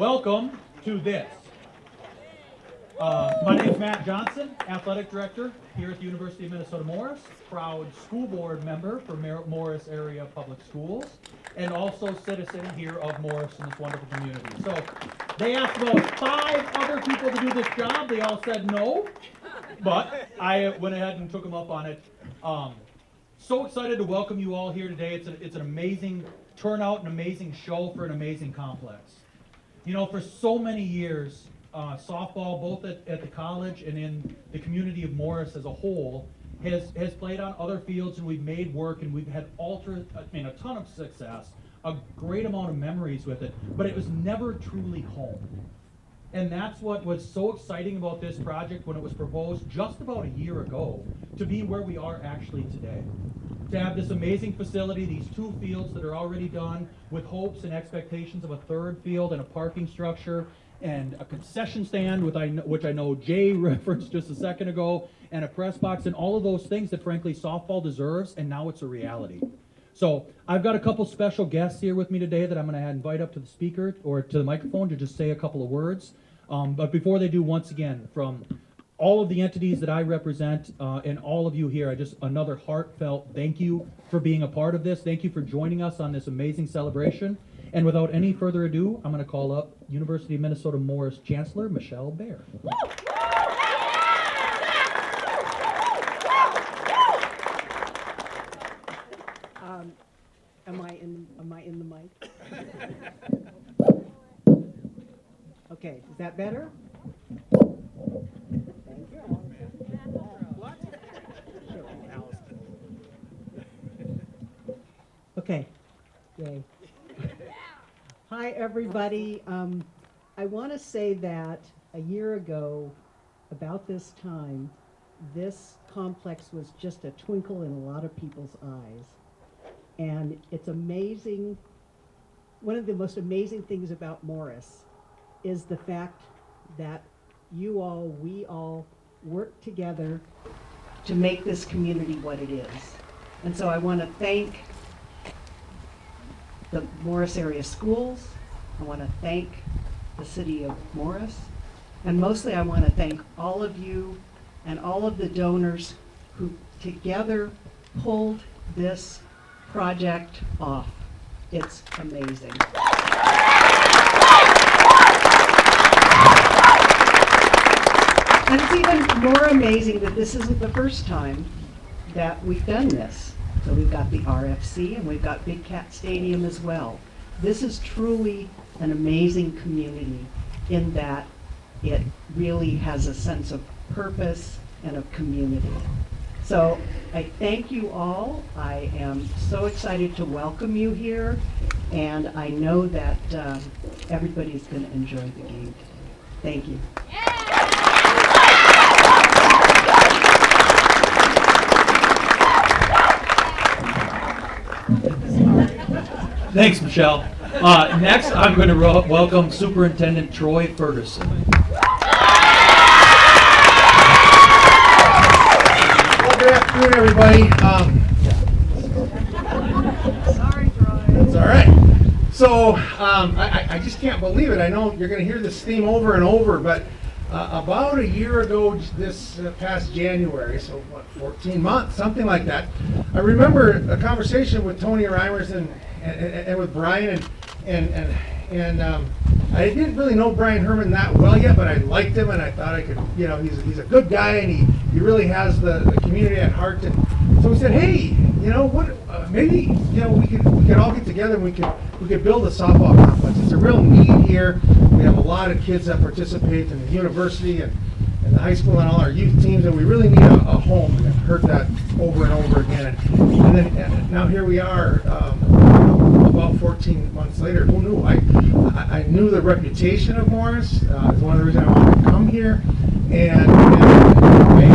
welcome to this. My name is Matt Johnson, Athletic Director here at the University of Minnesota Morris, proud school board member for Morris Area Public Schools, and also citizen here of Morris in this wonderful community. So they asked about 5 other people to do this job. They all said no, but I went ahead and took them up on it. So excited to welcome you all here today. It's an amazing turnout, an amazing show for an amazing complex. You know, for so many years, softball, both at the college and in the community of Morris as a whole, has played on other fields, and we've made work, and we've had a ton of success, a great amount of memories with it, but it was never truly home. And that's what was so exciting about this project when it was proposed just about a year ago, to be where we are actually today. To have this amazing facility, these 2 fields that are already done, with hopes and expectations of a 3rd field and a parking structure and a concession stand, which I know Jay referenced just a second ago, and a press box, and all of those things that frankly softball deserves, and now it's a reality. So I've got a couple special guests here with me today that I'm going to invite up to the speaker or to the microphone to just say a couple of words. But before they do, once again, from all of the entities that I represent and all of you here, another heartfelt thank you for being a part of this. Thank you for joining us on this amazing celebration. And without any further ado, I'm going to call up University of Minnesota Morris Chancellor Michelle Baer. Am I in the mic? Okay, is that better? Thank you. Okay, yay. Hi, everybody. I want to say that a year ago, about this time, this complex was just a twinkle in a lot of people's eyes. And it's amazing. One of the most amazing things about Morris is the fact that we all work together to make this community what it is. And so I want to thank the Morris area schools. I want to thank the city of Morris. And mostly I want to thank all of you and all of the donors who together pulled this project off. It's amazing. And it's even more amazing that this isn't the first time that we've done this. So we've got the RFC and we've got Big Cat Stadium as well. This is truly an amazing community in that it really has a sense of purpose and of community. So I thank you all. I am so excited to welcome you here, and I know that everybody's going to enjoy the game. Thank you. Thanks, Michelle. Next, I'm going to welcome Superintendent Troy Ferguson. Good afternoon, everybody. Sorry, Troy. That's all right. So I just can't believe it. I know you're going to hear this theme over and over, but about a year ago, this past January, so what, 14 months, something like that, I remember a conversation with Tony Reimers and with Brian, and I didn't really know Brian Herman that well yet, but I liked him, and I thought I could, he's a good guy, and he really has the community at heart. And so we said, hey, maybe we could all get together and we could build a softball complex. It's a real need here. We have a lot of kids that participate in the university and the high school and all our youth teams, and we really need a home. And I've heard that over and over again. And then now here we are. About 14 months later, who knew? I knew the reputation of Morris. It's one of the reasons I wanted to come here, and it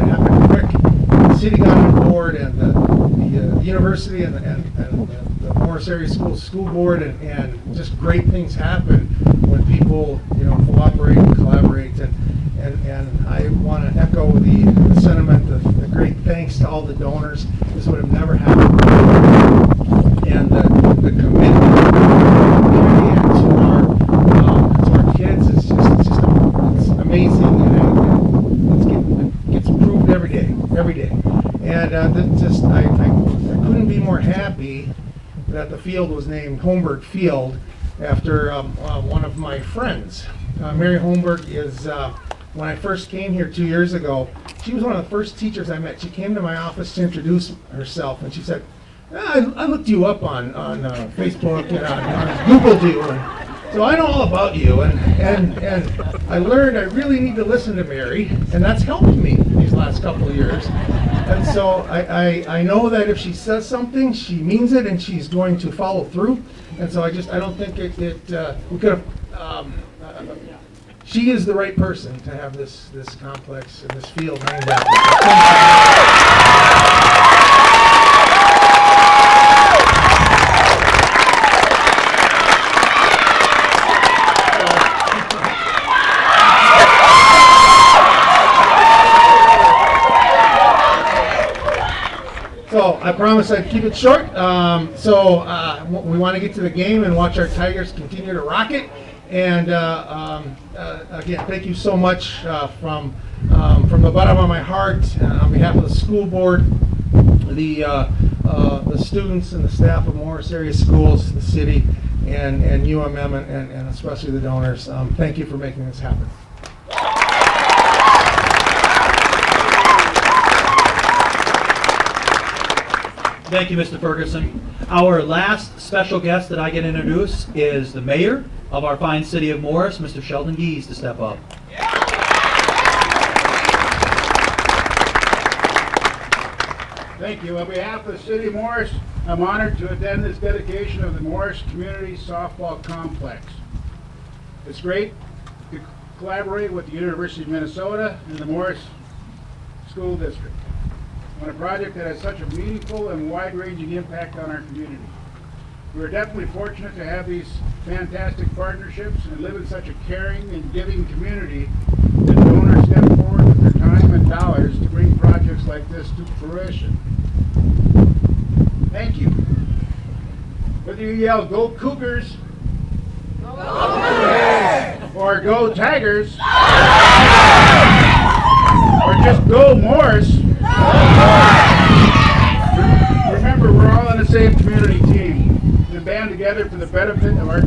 happened quick. The city got on board, and the university and the Morris Area School Board, and just great things happen when people cooperate and collaborate. And I want to echo the sentiment, the great thanks to all the donors. This would have never happened. And the commitment to our field was named Holmberg Field after one of my friends. Mary Holmberg is, when I first came here 2 years ago, she was one of the first teachers I met. She came to my office to introduce herself, and she said, I looked you up on Facebook and on Googled you, and so I know all about you, and I learned I really need to listen to Mary, and that's helped me these last couple of years. And so I know that if she says something, she means it, and she's going to follow through. And so I don't think we could have. She is the right person to have this complex and this field named after her. So I promised I'd keep it short. We want to get to the game and watch our Tigers continue to rock it. And again, thank you so much from the bottom of my heart on behalf of the school board, the students and the staff of Morris Area Schools, the city, and UMM, and especially the donors. Thank you for making this happen. Thank you, Mr. Ferguson. Our last special guest that I get to introduce is the mayor of our fine city of Morris, Mr. Sheldon Gies, to step up. Thank you. On behalf of the city of Morris, I'm honored to attend this dedication of the Morris Community Softball Complex. It's great to collaborate with the University of Minnesota and the Morris School District on a project that has such a meaningful and wide-ranging impact on our community. We're definitely fortunate to have these fantastic partnerships and live in such a caring and giving community that donors step forward with their time and dollars to bring projects like this to fruition. Thank you. Whether you yell, "Go Cougars," or "Go Tigers," or just "Go Morris," remember, we're all on the same community team. We band together for the betterment of our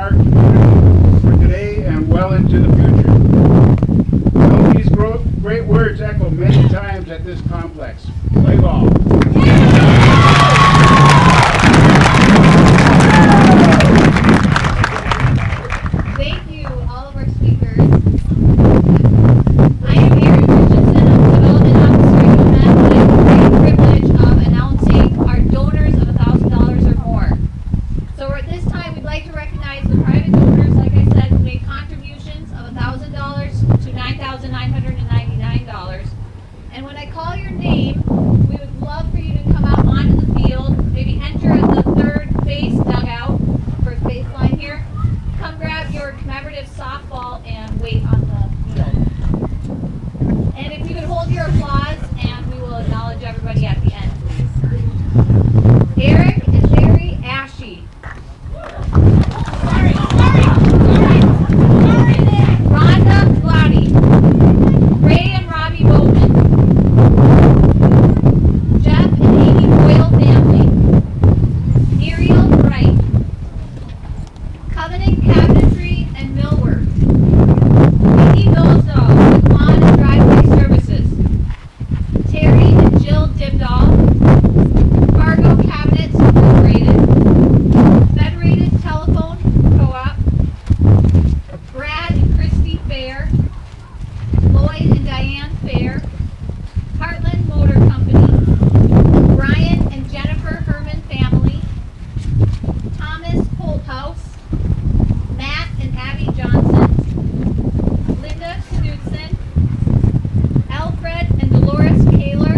community for today and well into the future. I hope these great words echo many times at this complex. Play ball. Thank you, all of our speakers. I am Erin Christensen, I'm the Development Officer at UMass, and I have the great privilege of announcing our donors of $1,000 or more. So at this time, we'd like to recognize the private donors, like I said, who made contributions of $1,000 to $9,999. And when I call your name, we would love for you to come out onto the field, maybe enter at the third base dugout, first baseline here. Come grab your commemorative softball and wait on the field. And if you could hold your applause, and we will acknowledge everybody at the end, please. Eric and Larry Ashe. Rhonda Glotty. Ray and Robbie Bowman. Jeff and Amy Boyle family. Muriel Wright. Covenant Cabinetry and Millwork. Vicky Milsdahl with Lawn and Driveway Services. Terry and Jill Dibdahl. Fargo Cabinets Incorporated. Federated Telephone Co-op. Brad and Christy Fair. Lloyd and Diane Fair. Heartland Motor Company. Brian and Jennifer Herman family. Thomas Holthouse. Matt and Abby Johnson. Linda Knudsen. Alfred and Dolores Kaler.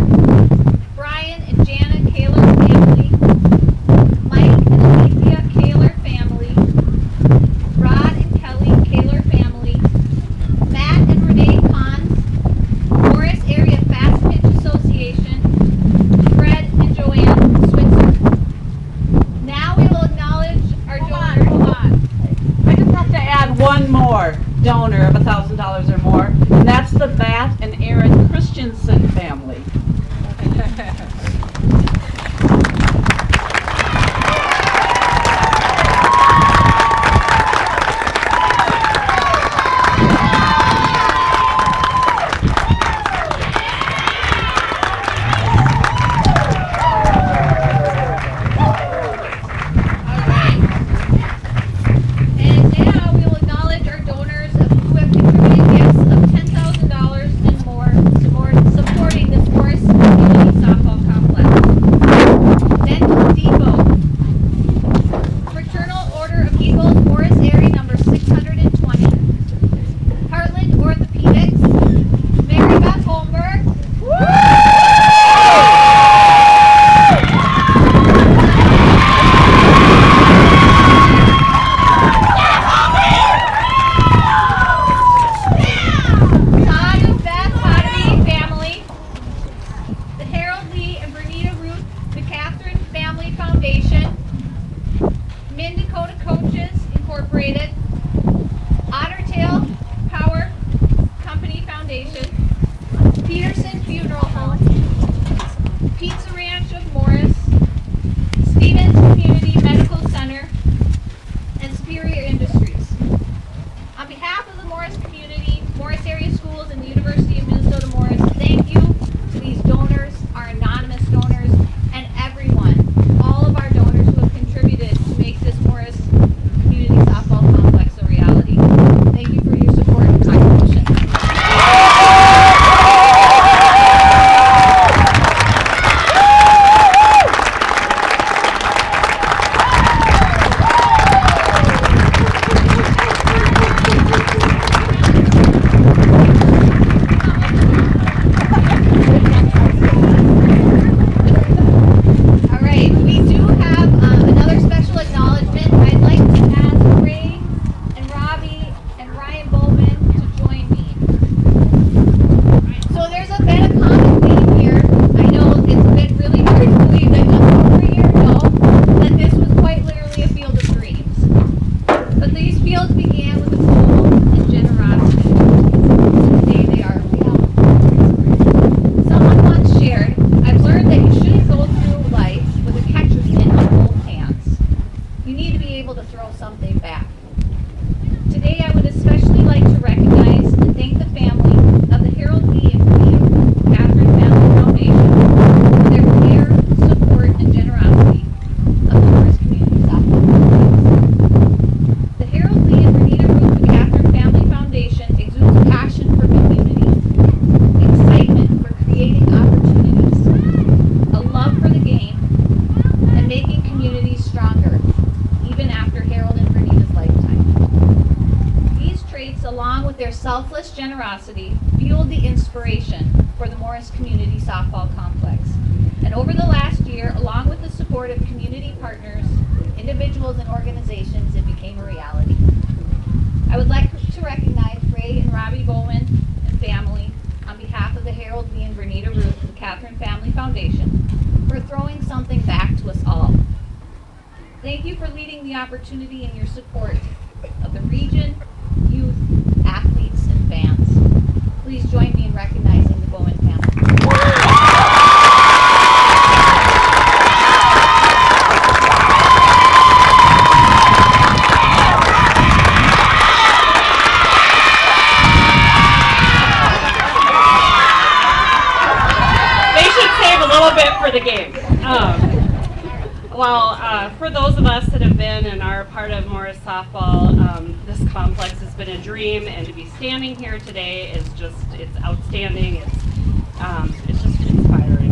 Brian and Jana Kaler family. Mike and Alethea Kaler family. Rod and Kelly Kaler family. Matt and Renee Kahns. Morris Area Fast Pitch Association. Fred and Joanne Switzer. Now we will acknowledge our donors. Hold on. I just have to add one more donor of $1,000 or more, and that's the Matt and Erin Christensen family. Incorporated, Otter Tail Power Company Foundation, Peterson Funeral Home, Pizza Ranch of Morris, Stevens Community Medical Center, and Superior Industries. On behalf of the Morris community, Morris area schools, and the University of Minnesota Morris, thank you to these donors, our anonymous donors, and everyone, all of our donors who have contributed to make this Morris Community Softball Complex a reality. Thank you for your support and contribution. All right, we do have another special acknowledgement. I'd like to ask Ray and Robbie and Ryan Bowman to join me. So there's been a common theme here. I know it's been really hard to believe that just over a year ago that this was quite literally a field of dreams. But these fields began with a goal and generosity. Today they are a reality. Someone once shared, I've learned that you shouldn't go through life with a catcher's mitt in both hands. You need to be able to throw something back. Today I would especially like to recognize and thank the family of the Harold Lee and William Catherine Family Foundation for their care, support, and generosity of the Morris Community Softball Complex. The Harold Lee and Renita Ruth McCatherine Family Foundation exudes passion for community, excitement for creating opportunities, a love for the game, and making communities stronger, even after Harold and Renita's lifetime. These traits, along with their selfless generosity, fueled the inspiration for the Morris Community Softball Complex. And over the last year, along with the support of community partners, individuals, and organizations, it became a reality. I would like to recognize Ray and Robbie Bowman and family on behalf of the Harold Lee and Renita Ruth and Catherine Family Foundation for throwing something back to us all. Thank you for leading the opportunity and your support of the region, youth, athletes, and fans. Please join me in recognizing the Bowman family. They should save a little bit for the game. For those of us that have been and are part of Morris Softball, this complex has been a dream, and to be standing here today is it's outstanding. It's just inspiring.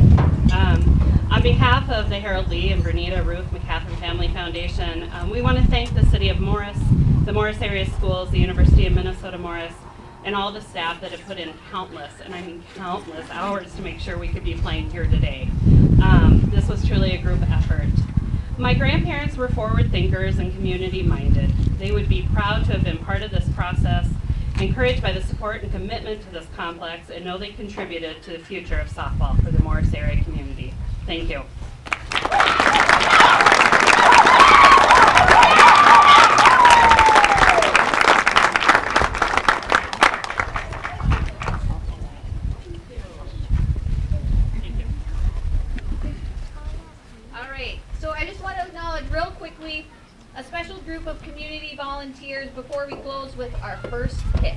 On behalf of the Harold Lee and Renita Ruth McCatherine Family Foundation, we want to thank the City of Morris, the Morris area schools, the University of Minnesota Morris, and all the staff that have put in countless, and I mean countless, hours to make sure we could be playing here today. This was truly a group effort. My grandparents were forward thinkers and community minded. They would be proud to have been part of this process, encouraged by the support and commitment to this complex, and know they contributed to the future of softball for the Morris area community. Thank you. So I just want to acknowledge real quickly a special group of community volunteers before we close with our first pitch.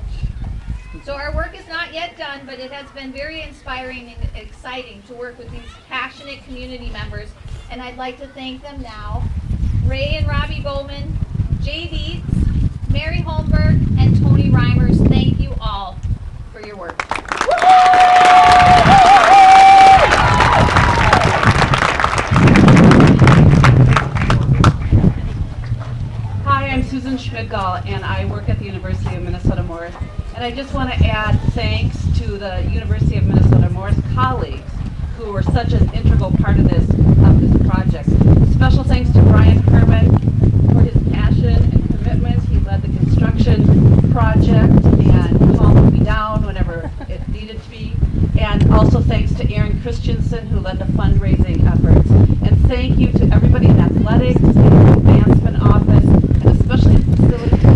So our work is not yet done, but it has been very inspiring and exciting to work with these passionate community members, and I'd like to thank them now. Ray and Robbie Bowman, Jay Dietz, Mary Holmberg, and Tony Reimers, thank you all for your work. Hi, I'm Susan Schmidgall, and I work at the University of Minnesota Morris. And I just want to add thanks to the University of Minnesota Morris colleagues who were such an integral part of this project. Special thanks to Brian Herman for his passion and commitment. He led the construction project and calmed me down whenever it needed to be. And also thanks to Aaron Christensen, who led the fundraising efforts. And thank you to everybody in athletics, in the advancement office, and especially the facilities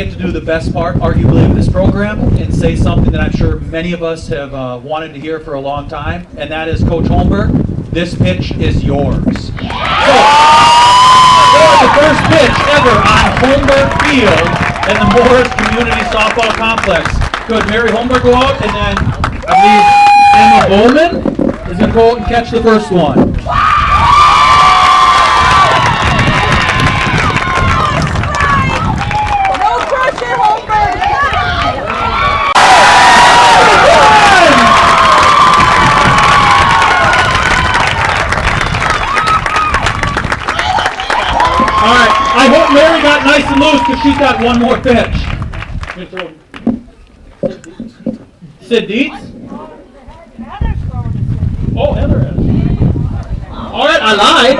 get to do the best part, arguably, of this program and say something that I'm sure many of us have wanted to hear for a long time, and that is, Coach Holmberg, this pitch is yours. So, for the first pitch ever on Holmberg Field in the Morris Community Softball Complex. Could Mary Holmberg go out, and then I believe Emma Bowman is going to go out and catch the first one. All right, I hope Mary got nice and loose because she's got one more pitch. Sid Dietz? Oh, Heather is. All right, I lied.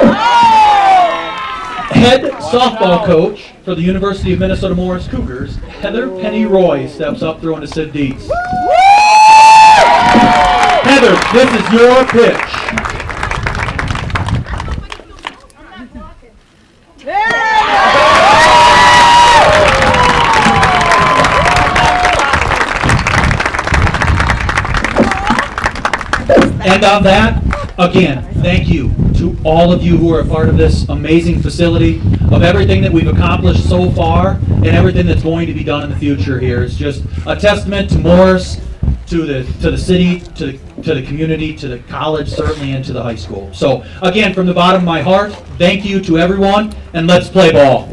Head softball coach for the University of Minnesota Morris Cougars, Heather Penny Roy, steps up throwing to Sid Dietz. Heather, this is your pitch. And on that, again, thank you to all of you who are a part of this amazing facility, of everything that we've accomplished so far, and everything that's going to be done in the future here. It's just a testament to Morris, to the city, to the community, to the college, certainly, and to the high school. So, again, from the bottom of my heart, thank you to everyone, and let's play ball.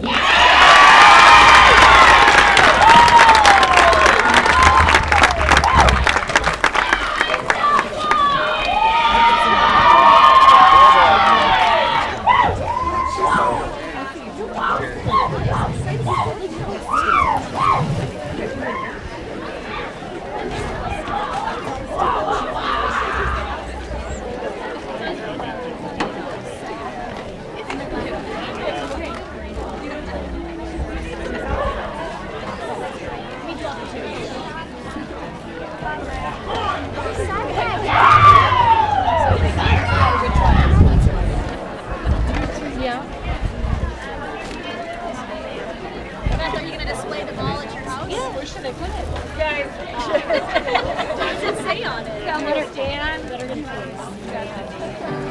Beth, are you going to display the ball at your house? Yeah, where should I put it? Guys. What does it say on it? Letter Dan. Letter Dan.